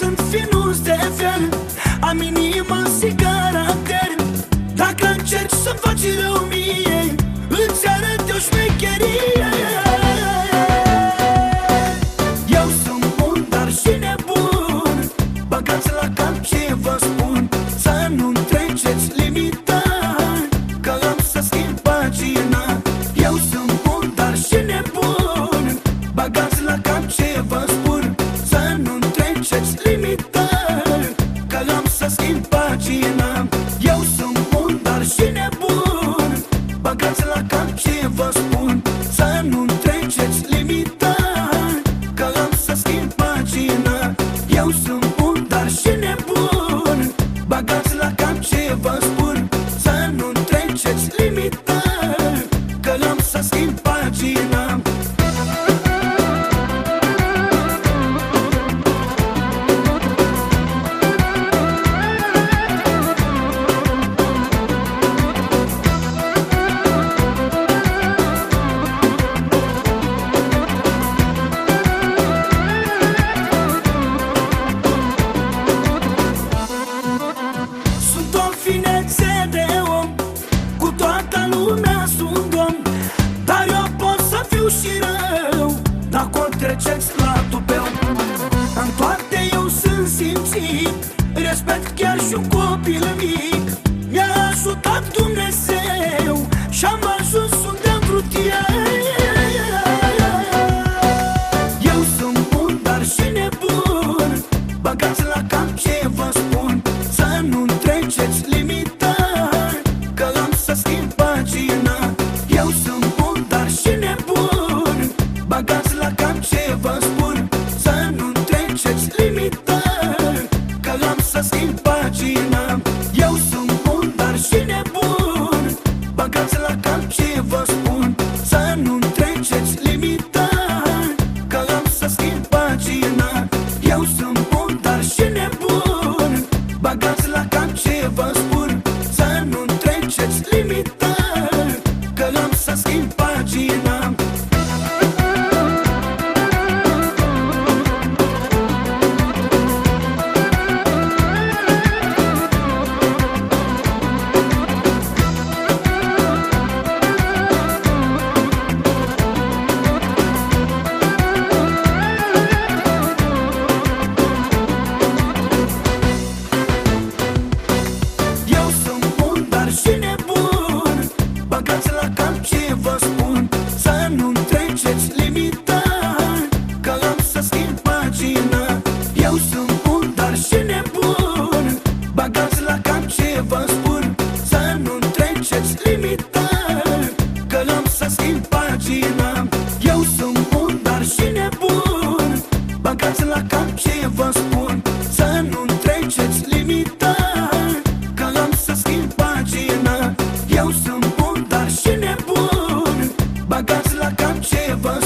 sunt finus de fel. Am inima și caracter. Dacă încerci să-mi faci rău mie, îți arăt eu șmecherie. Eu sunt bun, dar și nebun. Băgați la cap ce vă spun, să nu-mi treceți limita, că am să schimb pagina. Eu sunt bun, dar și nebun. Băgați la cap ce vă spun, să nu-mi treceți limita, că am să schimb pagina. Eu sunt bun, dar și nebun. Băgați la cap ce vă spun, să nu-mi treceți limita, că am să schimb pagina. Eu sunt bun, dar și nebun. Băgați la cap ce vă spun, să nu-mi treceți limita, că am să schimb pagina. Sunt o finețe de om, cu toată lumea sunt om, dar eu pot să fiu și rău, dacă o treceți la tupeu. În toate eu sunt simțit, respect chiar și un copil mic. Mi-a ajutat Dumnezeu și-am ajuns unde am vrut eu sunt bun, dar și nebun. Băgați la cap ce vă spun, să nu-mi treceți limita, că am să schimb pagina. Eu sunt bun, dar și nebun. Băgați la cap ce vă spun, să nu-mi treceți limita, că am să schimb pagina. Eu sunt bun, dar și nebun. Băgați la cap ce vă spun, să nu-mi treceți limita, că am să schimb pagina. Eu sunt bun, dar și nebun. Băgați la cap ce vă spun, să nu-mi treceți limita, că am să schimb pagina. Eu sunt bun, dar și nebun. Băgați la cap ce vă spun, să nu-mi treceți limita, că am să schimb pagina. Eu sunt bun, dar și nebun. Băgați la cap ce vă spun, să nu-mi treceți limita, că am să schimb pagina. Eu sunt bun, dar și nebun. Băgați la cap ce vă spun, să nu-mi treceți limita, că am să schimb pagina. Eu sunt bun, dar și nebun. Băgați la cap ce vă